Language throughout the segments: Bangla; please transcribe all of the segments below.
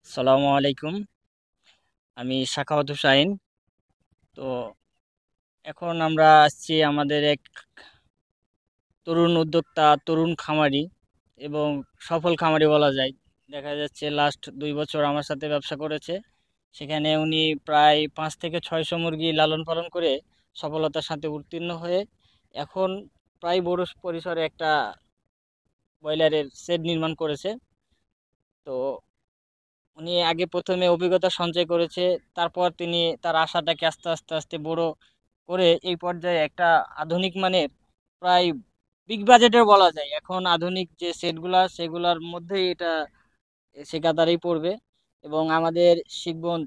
আসসালামু আলাইকুম। আমি সাখাওয়াত হুসাইন। তো এখন আমরা আসছি আমাদের এক তরুণ উদ্যোক্তা, তরুণ খামারি এবং সফল খামারি বলা যায়। দেখা যাচ্ছে লাস্ট 2 বছর আমার সাথে ব্যবসা করেছে। সেখানে উনি প্রায় 5 থেকে 600 মুরগি লালন পালন করে সফলতার সাথে উত্তীর্ণ হয়ে এখন প্রায় বড় পরিসরে একটা ব্রয়লারের শেড নির্মাণ করেছে। তো উনি আগে প্রথমে অভিজ্ঞতা সঞ্চয় করেছে, তারপর তিনি তার আশাটাকে আস্তে আস্তে আস্তে বড় করে এই পর্যায়ে একটা আধুনিক মানের প্রায় বিগ বাজেটের বলা যায়, এখন আধুনিক যে সেটগুলা সেগুলোর মধ্যেই এটা সে কাতারেই পড়বে। এবং আমাদের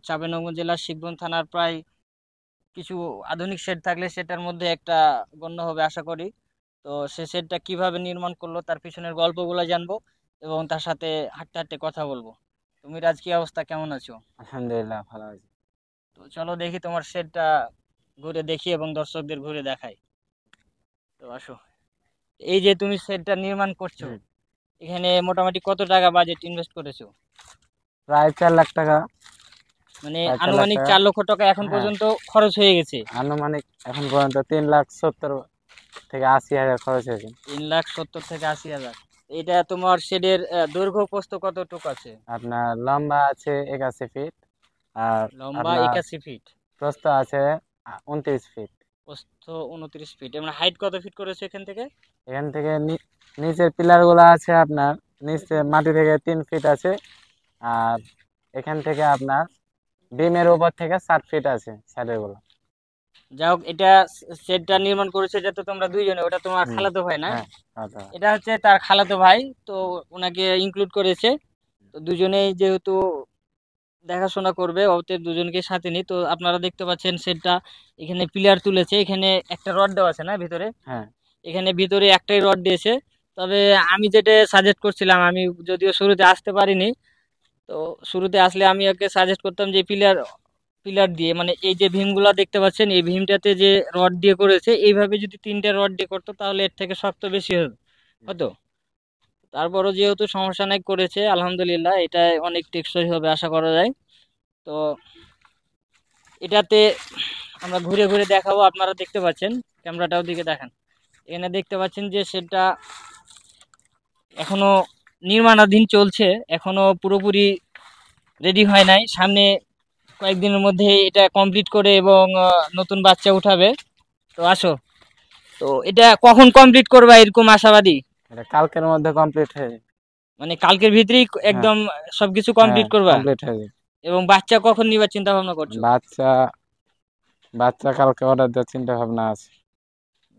চাঁপাইনবাবগঞ্জ জেলার শিবগঞ্জ থানার প্রায় কিছু আধুনিক সেট থাকলে সেটার মধ্যে একটা গণ্য হবে আশা করি। তো সে সেটটা কিভাবে নির্মাণ করলো তার পিছনের গল্পগুলো জানবো এবং তার সাথে হাঁটতে হাঁটতে কথা বলবো। তুমি আজ কি অবস্থা, কেমন আছো? আলহামদুলিল্লাহ ভালো আছি। তো চলো দেখি তোমার সেটটা ঘুরে দেখি এবং দর্শকদের ঘুরে দেখাই। তো আসো, এই যে তুমি সেটটা নির্মাণ করছো, হুম। এখানে মোটামুটি কত টাকা বাজেট ইনভেস্ট করেছো? প্রায় 4 লাখ টাকা। মানে প্রায় 4 লাখ আনুমানিক টাকা 4 লক্ষ টাকা এখন হ্যাঁ, পর্যন্ত খরচ হয়ে গেছে। আনুমানিক এখন পর্যন্ত 3,70,000 থেকে 80,000 খরচ হয়েছে। 3,70,000 থেকে 80,000। এটা তোমার শেডের দৈর্ঘ্য প্রস্থ কতটুকু আছে? আপনার লম্বা আছে 81 ফিট, আর লম্বা আপনার 81 ফিট, প্রস্থ আছে 29 ফিট। প্রস্থ 29 ফিট, মানে হাইট কত ফিট করেছে এখান থেকে? এখান থেকে নিচের পিলার গুলো আছে আপনার নিচে মাটি থেকে 3 ফিট আছে। আর এখান থেকে আপনার বিমের উপর থেকে 7 ফিট আছে সাইডের গুলো। যাই হোক, এটা শেডটা নির্মাণ করেছে এটা তো তোমরা দুইজনে, ওটা তোমার হুম। খালাতো ভাই না? হ্যাঁ, আচ্ছা। এটা হচ্ছে তার খালাতো ভাই। তো ওনাকে ইনক্লুড করেছে। তো দুজনেই যেহেতু দেখাশোনা করবে, ওদের দুজনকে সাথে নি। তো আপনারা দেখতে পাচ্ছেন সেটটা এখানে পিলার তুলেছে, এখানে একটা রড দেওয়া আছে না ভিতরে? হ্যাঁ। এখানে ভিতরে একটাই রড দিয়েছে। তবে আমি যেটা সাজেস্ট করছিলাম, আমি যদিও শুরুতে আসতে পারিনি, তো শুরুতে আসলে আমি ওকে সাজেস্ট করতাম যে পিলার পিলার দিয়ে, মানে এই যে ভীমগুলা দেখতে পাচ্ছেন এই ভীমটাতে যে রড দিয়ে করেছে, এইভাবে যদি 3টে রড দিয়ে করতো তাহলে এর থেকে শক্ত বেশি হবে হতো। তারপরও যেহেতু সমস্যা নাই করেছে, আলহামদুলিল্লাহ এটা অনেক টেকসই হবে আশা করা যায়। তো এটাতে আমরা ঘুরে ঘুরে দেখাবো, আপনারা দেখতে পাচ্ছেন, ক্যামেরাটাও দিকে দেখান। এখানে দেখতে পাচ্ছেন যে সেটা এখনো নির্মাণাধীন চলছে, এখনো পুরোপুরি রেডি হয় নাই। সামনে কয়েকদিনের মধ্যে এটা কমপ্লিট করে এবং নতুন বাচ্চা উঠাবে। তো আসো, তো এটা কখন কমপ্লিট করবা এরকম আশাবাদী? এটা কালকের মধ্যে কমপ্লিট হয়ে যাবে। মানে কালকের ভিতরেই হ্যাঁ। একদম সবকিছু হ্যাঁ, কমপ্লিট করবা? কমপ্লিট হয়ে যাবে। এবং বাচ্চা কখন নিবার চিন্তা ভাবনা করছো? বাচ্চা বাচ্চা কালকে অর্ডার দেওয়ার চিন্তা ভাবনা আছে।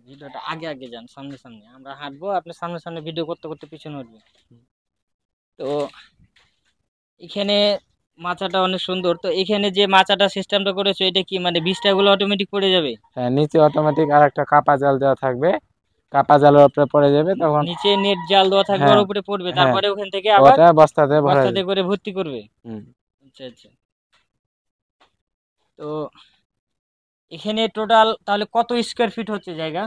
ভিডিওটা আগে আগে যান, সামনে সামনে আমরা হাঁটবো, আপনি সামনে সামনে ভিডিও করতে করতে পিছনে উঠবে। তো এখানে মাচাটা অনেক সুন্দর। তো এখানে যে মাচাটা সিস্টেমটা করেছো, এটা কি মানে বীজটা গুলো অটোমেটিক পড়ে যাবে? হ্যাঁ, নিচে অটোমেটিক আর একটা কাপা জাল দেওয়া থাকবে। কাপা জালের উপরে পড়ে যাবে তখন। নিচে নেট জাল দেওয়া থাকবে, ওর হ্যাঁ। উপরে পড়বে, হ্যাঁ, তারপরে ওখান থেকে আবার ওটা বস্তাতে ভরা বস্তাতে যাবে। করে ভর্তি করবে। হুম। আচ্ছা আচ্ছা। তো এখানে টোটাল তাহলে কত স্কোয়ার ফিট হচ্ছে জায়গা?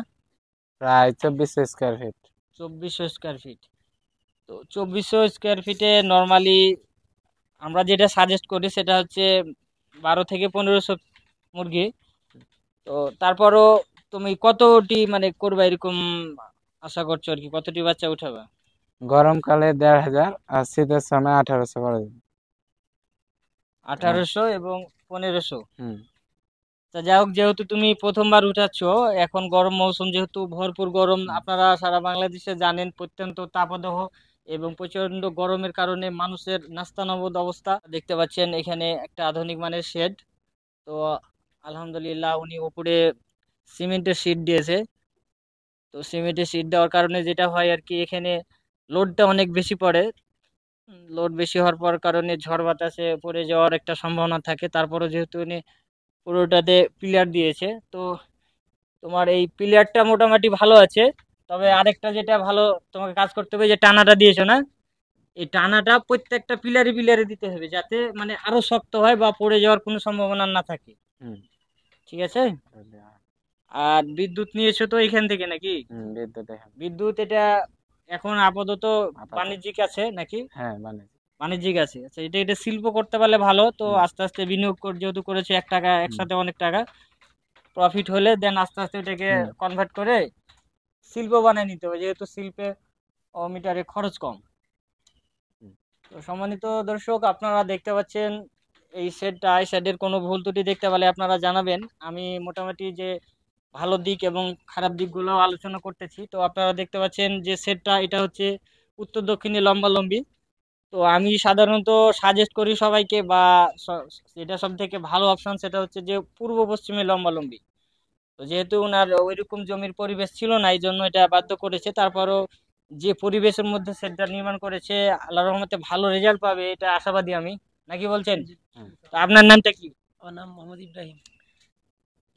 প্রায় 2400 স্কোয়ার ফিট। 2400 square feet. তো 2400 স্কোয়ার ফিটে নর্মালি আমরা যেটা সাজেস্ট করি সেটা হচ্ছে 12 থেকে 1500 মুরগি। তো তারপরও তুমি কতটি মানে করবা এরকম আশা করছো আর কি, কতটি বাচ্চা উঠাবা? গরমকালে 1,500 আর শীতের সময় 1,800 করে দেবে। আর 1800 এবং 1500। হুম। তা যাই হোক, যেহেতু তুমি প্রথমবার উঠাচ্ছ, এখন গরম মৌসুম, যেহেতু ভরপুর গরম, হুম। আপনারা সারা বাংলাদেশে জানেন প্রত্যন্ত তাপদাহ এবং প্রচন্ড গরমের কারণে মানুষের নাস্তানাবুদ অবস্থা। দেখতে পাচ্ছেন এখানে একটা আধুনিক মানের শেড। তো আলহামদুলিল্লাহ উনি উপরে সিমেন্টের শীট দিয়েছে। তো সিমেন্টের শীট দেওয়ার কারণে যেটা হয় আর কি, এখানে লোডটা অনেক বেশি পড়ে। লোড বেশি হওয়ার পর কারণে ঝড় বাতাসে পড়ে যাওয়ার একটা সম্ভাবনা থাকে। তারপরে যেহেতু উনি পুরোটাতে পিলার দিয়েছে, তো তোমার এই পিলারটা মোটামুটি ভালো আছে। তবে আরেকটা যেটা ভালো তোমাকে কাজ করতে হবে, যে টানাটা দিয়েছো না, এই টানাটা প্রত্যেকটা পিলারে পিলারে দিতে হবে, যাতে মানে আরো শক্ত হয় বা পড়ে যাওয়ার কোনো সম্ভাবনা না থাকে। হুম। ঠিক আছে? আর বিদ্যুৎ নিয়েছো তো এখান থেকে নাকি? হুম, বিদ্যুৎ এখানে বিদ্যুৎ এটা এখন আপাতত আপাতত। বাণিজ্যিক আছে নাকি? হ্যাঁ, বানিয়েছি। বাণিজ্যিক আছে। আচ্ছা, এটা শিল্প করতে পারলে ভালো। তো হুম, আস্তে আস্তে বিনিয়োগ যেহেতু করেছে 1 টাকা হুম, একসাথে অনেক টাকা প্রফিট হলে দেন আস্তে আস্তে এটাকে হুম, কনভার্ট করে শিল্প বানিয়ে নিতে হবে, যেহেতু শিল্পে মিটারে খরচ কম। হুম, তো সম্মানিত দর্শক, আপনারা দেখতে পাচ্ছেন এই শেডের কোনো ভুল ত্রুটি দেখতে পেলে আপনারা জানাবেন। আমি মোটামুটি যে ভালো দিক এবং খারাপ দিকগুলো আলোচনা করতেছি। তো আপনারা দেখতে পাচ্ছেন যে শেডটা এটা হচ্ছে উত্তর দক্ষিণে লম্বালম্বি। তো আমি সাধারণত সাজেস্ট করি সবাইকে, বা যেটা সব থেকে ভালো অপশন সেটা হচ্ছে যে পূর্ব পশ্চিমে লম্বালম্বি। তো যেহেতু ওনার ওইরকম জমির পরিবেশ ছিল না, এই জন্য এটা বাধ্য করেছে। তারপরও যে পরিবেশের মধ্যে সেটটা নির্মাণ করেছে, আল্লাহর রহমতে ভালো রেজাল্ট পাবে এটা আশাবাদী আমি। নাকি বলছেন? হুম। তো আপনার নামটা কি? আমার নাম মোহাম্মদ ইব্রাহিম।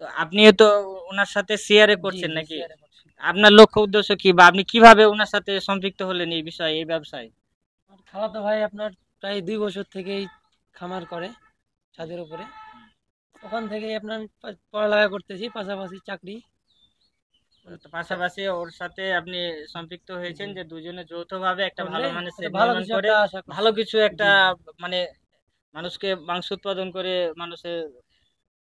তো আপনিও তো ওনার সাথে শেয়ারে জি করছেন জি, নাকি? শেয়ারে করছি। আপনার লক্ষ্য উদ্দেশ্য কি, বা আপনি কিভাবে ওনার সাথে সম্পৃক্ত হলেন এই বিষয়ে, এই ব্যবসায়? আমার খালাতো ভাই আপনার প্রায় 2 বছর থেকেই খামার করে ছাদের উপরে। ওখান থেকেই আপনার পড়ালেখা করতেছি, পাশাপাশি চাকরি। মানে তো পাশাপাশি ওর সাথে আপনি সম্পৃক্ত হয়েছেন, জি, যে দুজনে যৌথভাবে একটা করলে ভালো মানের একটা সেট ভালো নির্মাণ কিছু করে একটা আশা ভালো করছি। কিছু একটা, জি জি মানে মানুষকে মাংস উৎপাদন করে মানুষের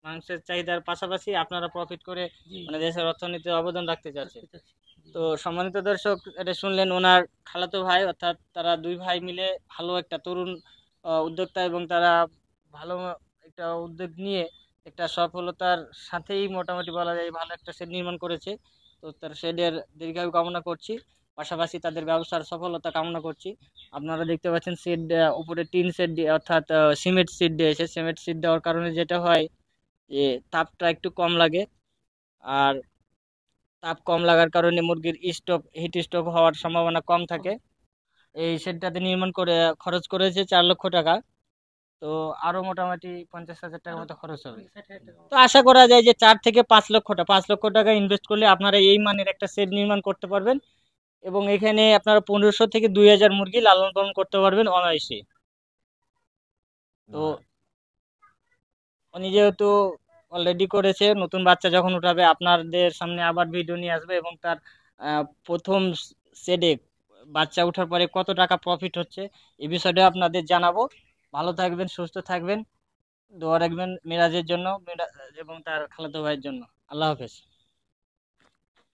মাংসের চাহিদার পাশাপাশি আপনারা প্রফিট করে জি মানে দেশের অর্থনীতিতে অবদান রাখতে চাচ্ছে। রাখতে চাচ্ছি। জি তো সম্মানিত দর্শক, এটা শুনলেন ওনার খালাতো ভাই, অর্থাৎ তারা দুই ভাই মিলে ভালো একটা তরুণ উদ্যোক্তা, এবং তারা ভালো একটা উদ্যোগ নিয়ে একটা সফলতার সাথেই মোটামুটি বলা যায় ভালো একটা শেড নির্মাণ করেছে। তো তার শেডের দীর্ঘায়ু কামনা করছি, পাশাপাশি তাদের ব্যবসার সফলতা কামনা করছি। আপনারা দেখতে পাচ্ছেন শেড, উপরে টিন শেড দিয়ে অর্থাৎ সিমেন্ট সিট দিয়েছে। সিমেন্ট সিট দেওয়ার কারণে যেটা হয় যে তাপটা একটু কম লাগে, আর তাপ কম লাগার কারণে মুরগির হিট স্ট্রোক হওয়ার সম্ভাবনা কম থাকে। এই শেডটাতে নির্মাণ করে খরচ করেছে 4 লক্ষ টাকা। তো আরো মোটামুটি 50,000 টাকার আরো মতো খরচ হবে। 60,000 টাকা তো আশা করা যায় যে 4 থেকে 5 লক্ষ টাকা ইনভেস্ট করলে আপনারা এই মানের একটা শেড নির্মাণ করতে পারবেন, এবং এখানে আপনারা 1500 থেকে 2000 মুরগি লালন পালন করতে পারবেন অনায়াসে। তো আহ, উনি যেহেতু অলরেডি করেছে, নতুন বাচ্চা যখন উঠাবে আপনাদের সামনে আবার ভিডিও নিয়ে আসবে, এবং তার প্রথম সেডে বাচ্চা ওঠার পরে কত টাকা প্রফিট হচ্ছে এই বিষয়টা আপনাদের জানাবো। ভালো থাকবেন, সুস্থ থাকবেন, দোয়া রাখবেন মিরাজের জন্য, এবং তার খালাতো ভাইয়ের জন্য। আল্লাহ হাফেজ।